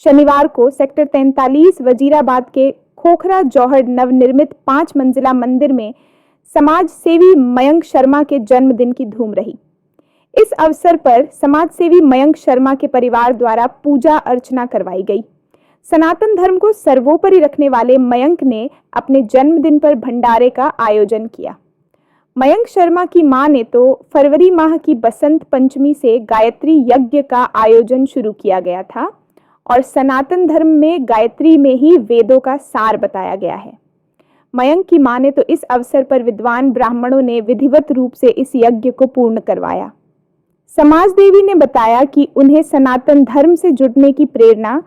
शनिवार को सेक्टर 43 वजीराबाद के खोखरा जौहर नवनिर्मित 5 मंजिला मंदिर में समाज सेवी मयंक शर्मा के जन्मदिन की धूम रही। इस अवसर पर समाज सेवी मयंक शर्मा के परिवार द्वारा पूजा अर्चना करवाई गई। सनातन धर्म को सर्वोपरि रखने वाले मयंक ने अपने जन्मदिन पर भंडारे का आयोजन किया। मयंक शर्मा की मां ने तो फरवरी माह की बसंत पंचमी से गायत्री यज्ञ का आयोजन शुरू किया गया था और सनातन धर्म में गायत्री में ही वेदों का सार बताया गया है। मयंक की मां ने तो इस अवसर पर विद्वान ब्राह्मणों ने विधिवत रूप से इस यज्ञ को पूर्ण करवाया। समाज देवी ने बताया कि उन्हें सनातन धर्म से जुड़ने की प्रेरणा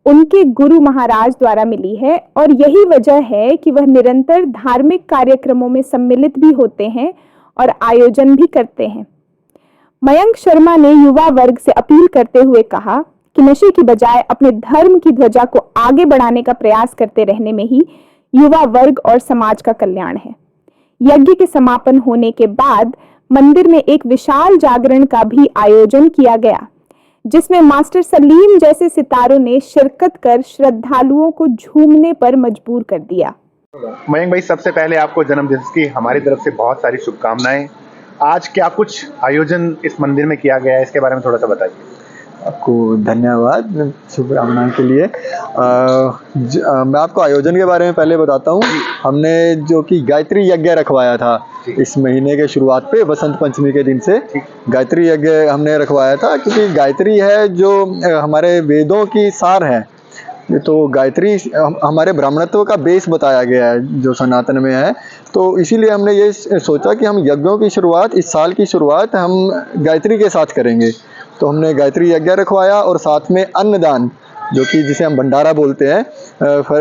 उनके गुरु महाराज द्वारा मिली है और यही वजह है कि वह निरंतर धार्मिक कार्यक्रमों में सम्मिलित भी होते हैं और आयोजन भी करते हैं। मयंक शर्मा ने युवा वर्ग से अपील करते हुए कहा कि नशे की बजाय अपने धर्म की ध्वजा को आगे बढ़ाने का प्रयास करते रहने में ही युवा वर्ग और समाज का कल्याण है। यज्ञ के समापन होने के बाद मंदिर में एक विशाल जागरण का भी आयोजन किया गया, जिसमें मास्टर सलीम जैसे सितारों ने शिरकत कर श्रद्धालुओं को झूमने पर मजबूर कर दिया। मयंक भाई, सबसे पहले आपको जन्मदिन की हमारी तरफ से बहुत सारी शुभकामनाएं। आज क्या कुछ आयोजन इस मंदिर में किया गया है, इसके बारे में थोड़ा सा बताइए। आपको धन्यवाद शुभकामनाओं के लिए। मैं आपको आयोजन के बारे में पहले बताता हूँ। हमने जो कि गायत्री यज्ञ रखवाया था इस महीने के शुरुआत पे, बसंत पंचमी के दिन से गायत्री यज्ञ हमने रखवाया था, क्योंकि गायत्री है जो हमारे वेदों की सार है। तो गायत्री हमारे ब्राह्मणत्व का बेस बताया गया है जो सनातन में है। तो इसीलिए हमने ये सोचा कि हम यज्ञों की शुरुआत, इस साल की शुरुआत हम गायत्री के साथ करेंगे। तो हमने गायत्री यज्ञ रखवाया और साथ में अन्नदान, जो कि जिसे हम भंडारा बोलते हैं,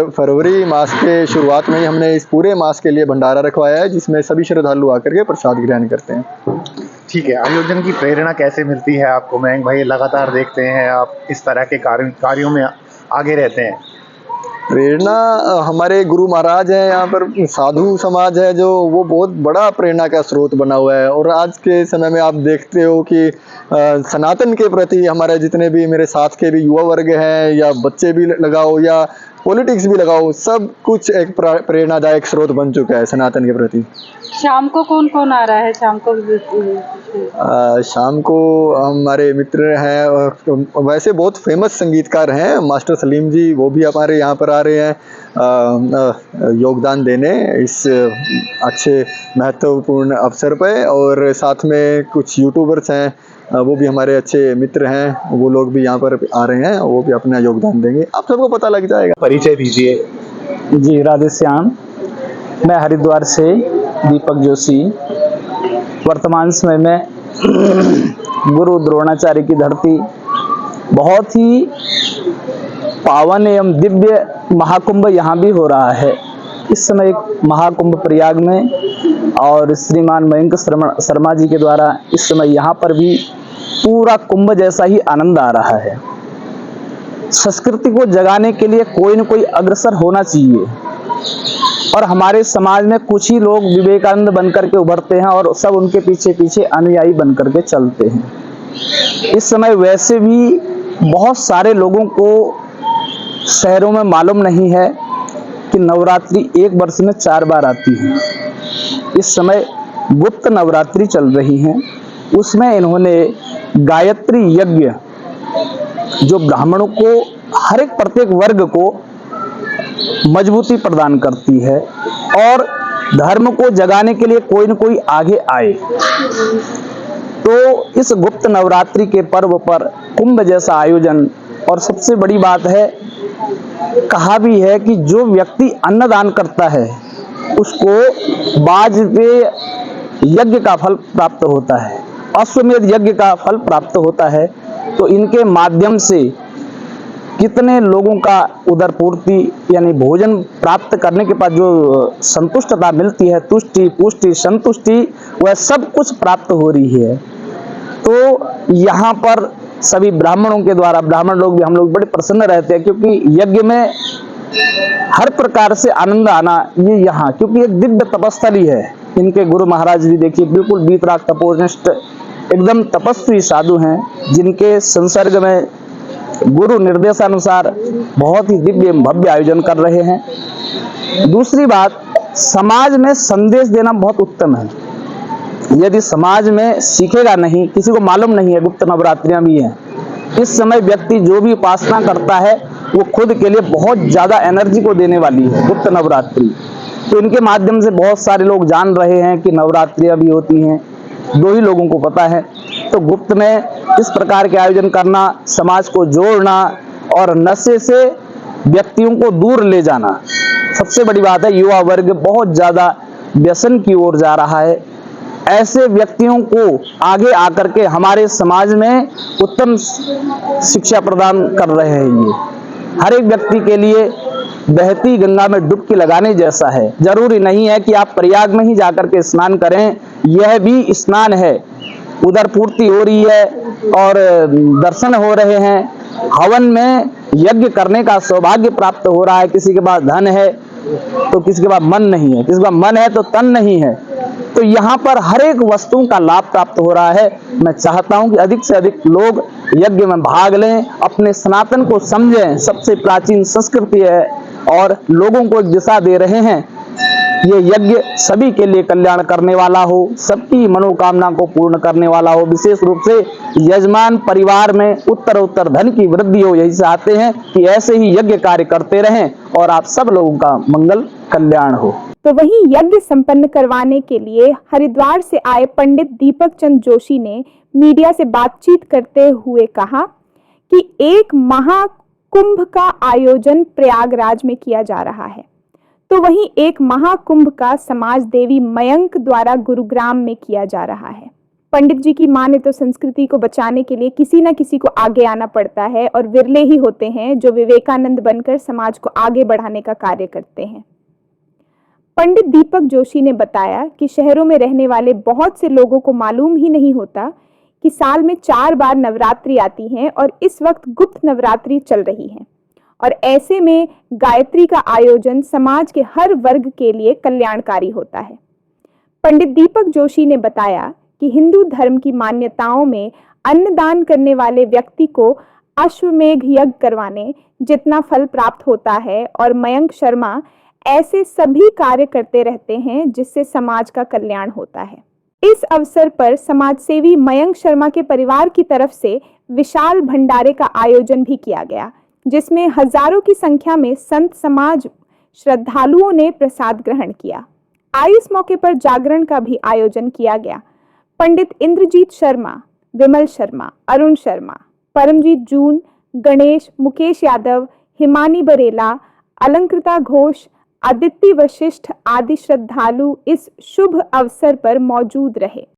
फरवरी मास के शुरुआत में ही हमने इस पूरे मास के लिए भंडारा रखवाया है, जिसमें सभी श्रद्धालु आकर के प्रसाद ग्रहण करते हैं। ठीक है, आयोजन की प्रेरणा कैसे मिलती है आपको मयंक भाई? लगातार देखते हैं आप इस तरह के कार्यों में आगे रहते हैं। प्रेरणा हमारे गुरु महाराज हैं, यहाँ पर साधु समाज है जो वो बहुत बड़ा प्रेरणा का स्रोत बना हुआ है। और आज के समय में आप देखते हो कि सनातन के प्रति हमारे जितने भी मेरे साथ के भी युवा वर्ग हैं, या बच्चे भी लगाओ या पॉलिटिक्स भी लगाओ, सब कुछ एक प्रेरणादायक स्रोत बन चुका है सनातन के प्रति। शाम को कौन कौन आ रहा है? शाम को हमारे मित्र हैं, वैसे बहुत फेमस संगीतकार हैं, मास्टर सलीम जी, वो भी हमारे यहाँ पर आ रहे हैं योगदान देने इस अच्छे महत्वपूर्ण अवसर पे। और साथ में कुछ यूट्यूबर्स हैं, वो भी हमारे अच्छे मित्र हैं, वो लोग भी यहाँ पर आ रहे हैं, वो भी अपना योगदान देंगे। आप सबको पता लग जाएगा। परिचय दीजिए। जी, राधे श्याम। मैं हरिद्वार से दीपक जोशी। वर्तमान समय में गुरु द्रोणाचार्य की धरती बहुत ही पावन एवं दिव्य महाकुंभ यहाँ भी हो रहा है। इस समय एक महाकुंभ प्रयाग में और श्रीमान मयंक शर्मा जी के द्वारा इस समय यहाँ पर भी पूरा कुंभ जैसा ही आनंद आ रहा है। संस्कृति को जगाने के लिए कोई न कोई अग्रसर होना चाहिए और हमारे समाज में कुछ ही लोग विवेकानंद बनकर के उभरते हैं और सब उनके पीछे पीछे अनुयायी बनकर के चलते हैं। इस समय वैसे भी बहुत सारे लोगों को शहरों में मालूम नहीं है कि नवरात्रि एक वर्ष में 4 बार आती है। इस समय गुप्त नवरात्रि चल रही है, उसमें इन्होंने गायत्री यज्ञ जो ब्राह्मणों को हर एक प्रत्येक वर्ग को मजबूती प्रदान करती है और धर्म को जगाने के लिए कोई न कोई आगे आए, तो इस गुप्त नवरात्रि के पर्व पर कुंभ जैसा आयोजन। और सबसे बड़ी बात है, कहा भी है कि जो व्यक्ति अन्नदान करता है उसको वाजपेय यज्ञ का फल प्राप्त होता है, अश्वमेध यज्ञ का फल प्राप्त होता है। तो इनके माध्यम से कितने लोगों का उदर पूर्ति यानी भोजन प्राप्त करने के बाद जो संतुष्टता मिलती है, तुष्टि पुष्टि संतुष्टि, वह सब कुछ प्राप्त हो रही है। तो यहाँ पर सभी ब्राह्मणों के द्वारा, ब्राह्मण लोग भी, हम लोग बड़े प्रसन्न रहते हैं, क्योंकि यज्ञ में हर प्रकार से आनंद आना ये यहाँ, क्योंकि एक दिव्य तपस्थली है। इनके गुरु महाराज भी देखिए बिल्कुल बीतराग तपोनिष्ठ एकदम तपस्वी साधु हैं, जिनके संसर्ग में गुरु निर्देशानुसार बहुत ही दिव्य भव्य आयोजन कर रहे हैं। दूसरी बात, समाज में संदेश देना बहुत उत्तम है। यदि समाज में सीखेगा नहीं, किसी को मालूम नहीं है गुप्त नवरात्रियां भी हैं, इस समय व्यक्ति जो भी उपासना करता है वो खुद के लिए बहुत ज्यादा एनर्जी को देने वाली है गुप्त नवरात्रि। तो इनके माध्यम से बहुत सारे लोग जान रहे हैं कि नवरात्रियां भी होती हैं, 2 ही लोगों को पता है। तो गुप्त में इस प्रकार के आयोजन करना, समाज को जोड़ना और नशे से व्यक्तियों को दूर ले जाना सबसे बड़ी बात है। युवा वर्ग बहुत ज्यादा व्यसन की ओर जा रहा है। ऐसे व्यक्तियों को आगे आकर के हमारे समाज में उत्तम शिक्षा प्रदान कर रहे हैं। ये हर एक व्यक्ति के लिए बहती गंगा में डुबकी लगाने जैसा है। जरूरी नहीं है कि आप प्रयाग में ही जाकर के स्नान करें, यह भी स्नान है। उधर पूर्ति हो रही है और दर्शन हो रहे हैं। हवन में यज्ञ करने का सौभाग्य प्राप्त हो रहा है। किसी के पास धन है तो किसी के पास मन नहीं है, किसी का मन है तो तन नहीं है। तो यहाँ पर हर एक वस्तुओं का लाभ प्राप्त हो रहा है। मैं चाहता हूँ कि अधिक से अधिक लोग यज्ञ में भाग लें, अपने सनातन को समझें। सबसे प्राचीन संस्कृति है और लोगों को एक दिशा दे रहे हैं। ये यज्ञ सभी के लिए कल्याण करने वाला हो, सबकी मनोकामना को पूर्ण करने वाला हो। विशेष रूप से यजमान परिवार में उत्तर धन की वृद्धि हो, यही चाहते हैं कि ऐसे ही यज्ञ कार्य करते रहें और आप सब लोगों का मंगल कल्याण हो। तो वहीं यज्ञ संपन्न करवाने के लिए हरिद्वार से आए पंडित दीपक चंद जोशी ने मीडिया से बातचीत करते हुए कहा कि एक महाकुंभ का आयोजन प्रयागराज में किया जा रहा है, तो वहीं एक महाकुंभ का समाज देवी मयंक द्वारा गुरुग्राम में किया जा रहा है। पंडित जी की माने तो संस्कृति को बचाने के लिए किसी न किसी को आगे आना पड़ता है और विरले ही होते हैं जो विवेकानंद बनकर समाज को आगे बढ़ाने का कार्य करते हैं। पंडित दीपक जोशी ने बताया कि शहरों में रहने वाले बहुत से लोगों को मालूम ही नहीं होता कि साल में 4 बार नवरात्रि आती हैं और इस वक्त गुप्त नवरात्रि चल रही है, और ऐसे में गायत्री का आयोजन समाज के हर वर्ग के लिए कल्याणकारी होता है। पंडित दीपक जोशी ने बताया कि हिंदू धर्म की मान्यताओं में अन्नदान करने वाले व्यक्ति को अश्वमेघ यज्ञ करवाने जितना फल प्राप्त होता है, और मयंक शर्मा ऐसे सभी कार्य करते रहते हैं जिससे समाज का कल्याण होता है। इस अवसर पर समाज सेवी मयंक शर्मा के परिवार की तरफ से विशाल भंडारे का आयोजन भी किया गया, जिसमें हजारों की संख्या में संत समाज श्रद्धालुओं ने प्रसाद ग्रहण किया। इस मौके पर जागरण का भी आयोजन किया गया। पंडित इंद्रजीत शर्मा, विमल शर्मा, अरुण शर्मा, परमजीत जून, गणेश, मुकेश यादव, हिमानी बरेला, अलंकृता घोष, आदित्य वशिष्ठ आदि श्रद्धालु इस शुभ अवसर पर मौजूद रहे।